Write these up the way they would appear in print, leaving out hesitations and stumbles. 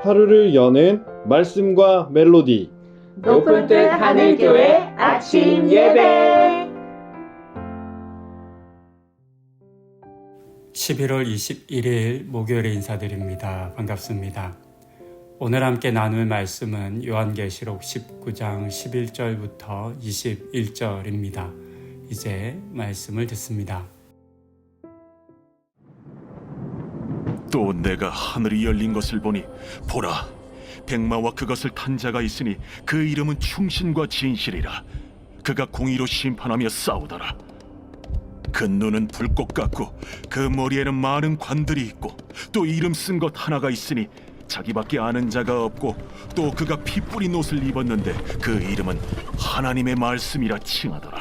하루를 여는 말씀과 멜로디. 높은 뜻 하늘교회 아침 예배. 11월 21일 목요일에 인사드립니다. 반갑습니다. 오늘 함께 나눌 말씀은 요한계시록 19장 11절부터 21절입니다. 이제 말씀을 듣습니다. 또 내가 하늘이 열린 것을 보니 보라, 백마와 그것을 탄 자가 있으니 그 이름은 충신과 진실이라. 그가 공의로 심판하며 싸우더라. 그 눈은 불꽃 같고 그 머리에는 많은 관들이 있고 또 이름 쓴 것 하나가 있으니 자기밖에 아는 자가 없고 또 그가 피 뿌린 옷을 입었는데 그 이름은 하나님의 말씀이라 칭하더라.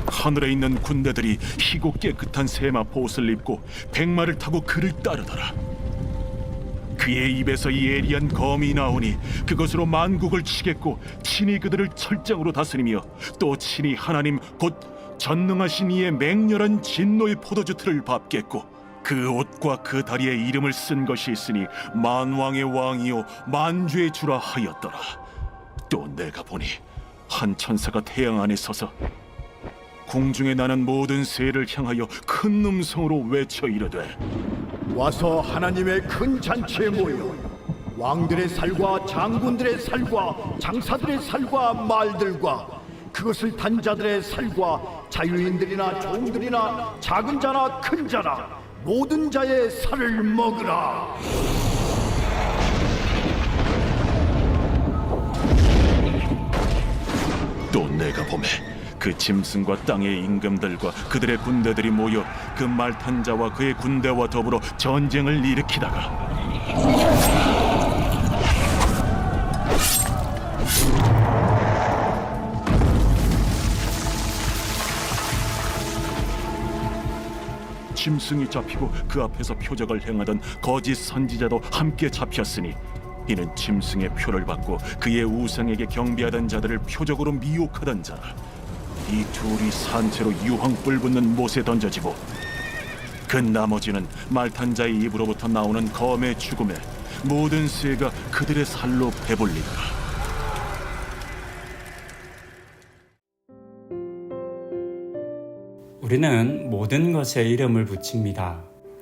하늘에 있는 군대들이 희고 깨끗한 세마포 옷을 입고 백마를 타고 그를 따르더라. 그의 입에서 예리한 검이 나오니 그것으로 만국을 치겠고 친히 그들을 철장으로 다스리며 또 친히 하나님 곧 전능하신 이의 맹렬한 진노의 포도주 틀을 밟겠고 그 옷과 그 다리에 이름을 쓴 것이 있으니 만왕의 왕이요 만주의 주라 하였더라. 또 내가 보니 한 천사가 태양 안에 서서 공중에 나는 모든 새를 향하여 큰 음성으로 외쳐 이르되 와서 하나님의 큰 잔치에 모여 왕들의 살과 장군들의 살과 장사들의 살과 말들과 그것을 탄 자들의 살과 자유인들이나 종들이나 작은 자나 큰 자나 모든 자의 살을 먹으라. 또 내가 보매 그 짐승과 땅의 임금들과 그들의 군대들이 모여 그 말 탄 자와 그의 군대와 더불어 전쟁을 일으키다가 짐승이 잡히고 그 앞에서 표적을 행하던 거짓 선지자도 함께 잡혔으니 이는 짐승의 표를 받고 그의 우상에게 경배하던 자들을 표적으로 미혹하던 자라. 이 둘이 산채로 유황불 붙는 못에 던져지고 그 나머지는 말탄 자의 입으로부터 나오는 검의 죽음에 모든 새가 그들의 살로 배불리더라. 우리는 모든 것에 이름을 붙입니다.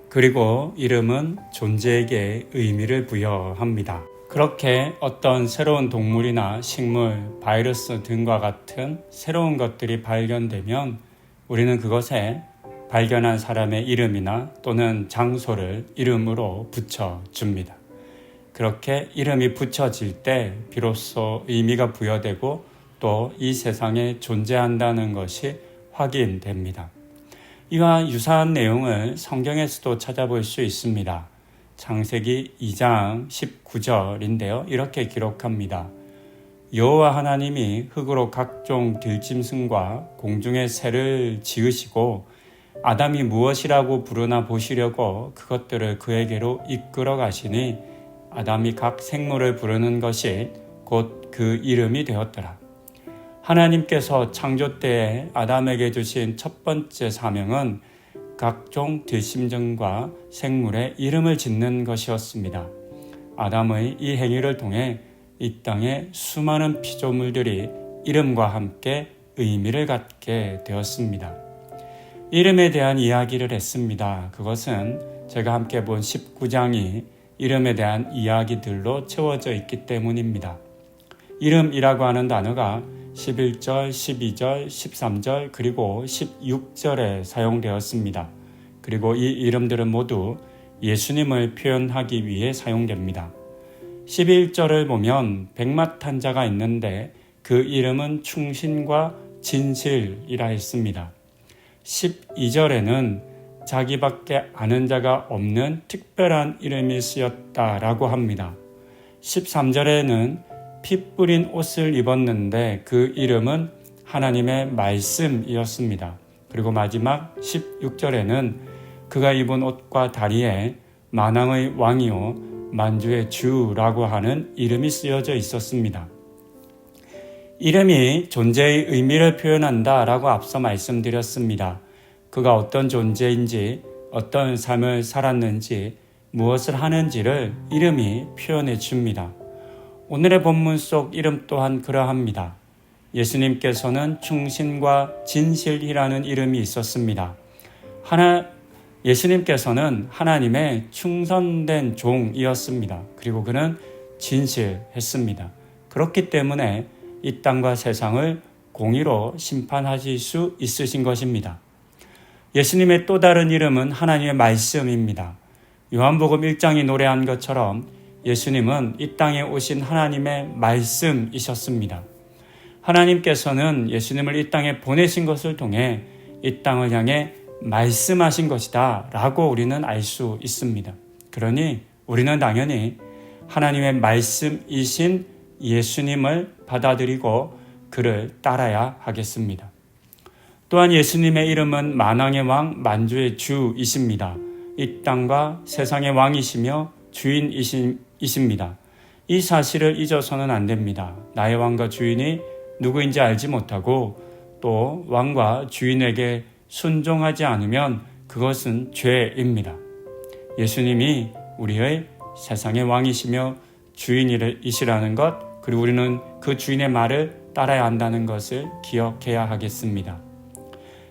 그리고 이름은 존재에게 의미를 부여합니다. 그렇게 어떤 새로운 동물이나 식물, 바이러스 등과 같은 새로운 것들이 발견되면 우리는 그것에 발견한 사람의 이름이나 또는 장소를 이름으로 붙여줍니다. 그렇게 이름이 붙여질 때 비로소 의미가 부여되고 또 이 세상에 존재한다는 것이 확인됩니다. 이와 유사한 내용을 성경에서도 찾아볼 수 있습니다. 창세기 2장 19절인데요. 이렇게 기록합니다. 여호와 하나님이 흙으로 각종 들짐승과 공중의 새를 지으시고 아담이 무엇이라고 부르나 보시려고 그것들을 그에게로 이끌어 가시니 아담이 각 생물을 부르는 것이 곧 그 이름이 되었더라. 하나님께서 창조 때에 아담에게 주신 첫 번째 사명은 각종 들짐승과 생물의 이름을 짓는 것이었습니다. 아담의 이 행위를 통해 이 땅의 수많은 피조물들이 이름과 함께 의미를 갖게 되었습니다. 이름에 대한 이야기를 했습니다. 그것은 제가 함께 본 19장이 이름에 대한 이야기들로 채워져 있기 때문입니다. 이름이라고 하는 단어가 11절, 12절, 13절 그리고 16절에 사용되었습니다. 그리고 이 이름들은 모두 예수님을 표현하기 위해 사용됩니다. 11절을 보면 백마 탄 자가 있는데 그 이름은 충신과 진실이라 했습니다. 12절에는 자기밖에 아는 자가 없는 특별한 이름이 쓰였다라고 합니다. 13절에는 피 뿌린 옷을 입었는데 그 이름은 하나님의 말씀이었습니다. 그리고 마지막 16절에는 그가 입은 옷과 다리에 만왕의 왕이요 만주의 주라고 하는 이름이 쓰여져 있었습니다. 이름이 존재의 의미를 표현한다라고 앞서 말씀드렸습니다. 그가 어떤 존재인지, 어떤 삶을 살았는지, 무엇을 하는지를 이름이 표현해 줍니다. 오늘의 본문 속 이름 또한 그러합니다. 예수님께서는 충신과 진실이라는 이름이 있었습니다. 예수님께서는 하나님의 충성된 종이었습니다. 그리고 그는 진실했습니다. 그렇기 때문에 이 땅과 세상을 공의로 심판하실 수 있으신 것입니다. 예수님의 또 다른 이름은 하나님의 말씀입니다. 요한복음 1장이 노래한 것처럼 예수님은 이 땅에 오신 하나님의 말씀이셨습니다. 하나님께서는 예수님을 이 땅에 보내신 것을 통해 이 땅을 향해 말씀하신 것이다 라고 우리는 알 수 있습니다. 그러니 우리는 당연히 하나님의 말씀이신 예수님을 받아들이고 그를 따라야 하겠습니다. 또한 예수님의 이름은 만왕의 왕 만주의 주이십니다. 이 땅과 세상의 왕이시며 주인이십니다. 이 사실을 잊어서는 안 됩니다. 나의 왕과 주인이 누구인지 알지 못하고 또 왕과 주인에게 순종하지 않으면 그것은 죄입니다. 예수님이 우리의 세상의 왕이시며 주인이시라는 것, 그리고 우리는 그 주인의 말을 따라야 한다는 것을 기억해야 하겠습니다.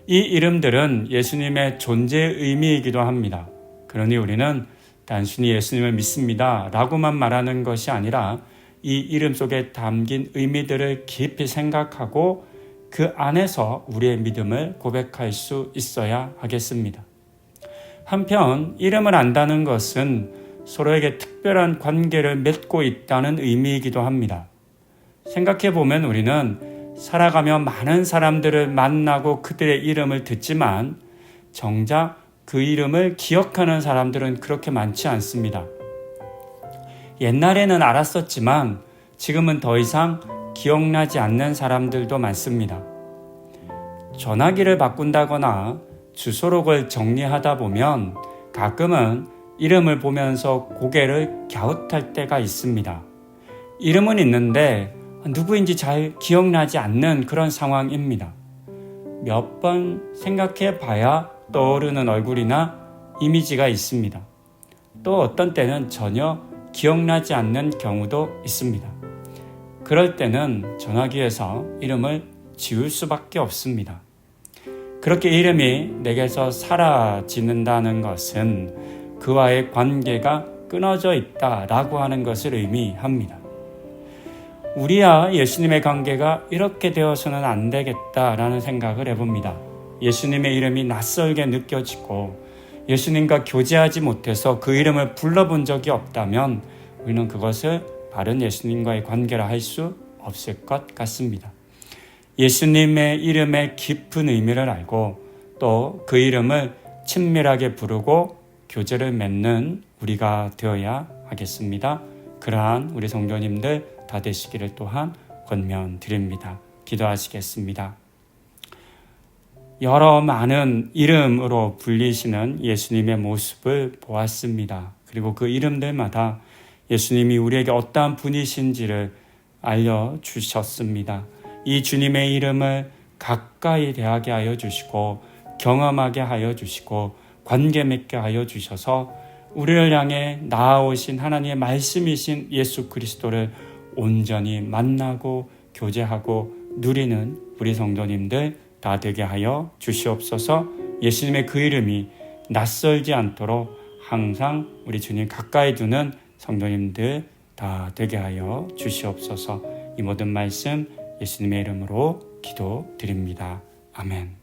이 이름들은 예수님의 존재의 의미이기도 합니다. 그러니 우리는 단순히 예수님을 믿습니다 라고만 말하는 것이 아니라 이 이름 속에 담긴 의미들을 깊이 생각하고 그 안에서 우리의 믿음을 고백할 수 있어야 하겠습니다. 한편 이름을 안다는 것은 서로에게 특별한 관계를 맺고 있다는 의미이기도 합니다. 생각해보면 우리는 살아가며 많은 사람들을 만나고 그들의 이름을 듣지만 정작 그 이름을 기억하는 사람들은 그렇게 많지 않습니다. 옛날에는 알았었지만 지금은 더 이상 기억나지 않는 사람들도 많습니다. 전화기를 바꾼다거나 주소록을 정리하다 보면 가끔은 이름을 보면서 고개를 갸웃할 때가 있습니다. 이름은 있는데 누구인지 잘 기억나지 않는 그런 상황입니다. 몇 번 생각해 봐야 떠오르는 얼굴이나 이미지가 있습니다. 또 어떤 때는 전혀 기억나지 않는 경우도 있습니다. 그럴 때는 전화기에서 이름을 지울 수밖에 없습니다. 그렇게 이름이 내게서 사라지는다는 것은 그와의 관계가 끊어져 있다라고 하는 것을 의미합니다. 우리와 예수님의 관계가 이렇게 되어서는 안 되겠다라는 생각을 해봅니다. 예수님의 이름이 낯설게 느껴지고 예수님과 교제하지 못해서 그 이름을 불러본 적이 없다면 우리는 그것을 바른 예수님과의 관계라 할 수 없을 것 같습니다. 예수님의 이름의 깊은 의미를 알고 또 그 이름을 친밀하게 부르고 교제를 맺는 우리가 되어야 하겠습니다. 그러한 우리 성도님들 다 되시기를 또한 권면드립니다. 기도하시겠습니다. 여러 많은 이름으로 불리시는 예수님의 모습을 보았습니다. 그리고 그 이름들마다 예수님이 우리에게 어떠한 분이신지를 알려주셨습니다. 이 주님의 이름을 가까이 대하게 하여 주시고 경험하게 하여 주시고 관계 맺게 하여 주셔서 우리를 향해 나아오신 하나님의 말씀이신 예수 그리스도를 온전히 만나고 교제하고 누리는 우리 성도님들 다 되게 하여 주시옵소서. 예수님의 그 이름이 낯설지 않도록 항상 우리 주님 가까이 두는 성도님들 다 되게 하여 주시옵소서. 이 모든 말씀 예수님의 이름으로 기도드립니다. 아멘.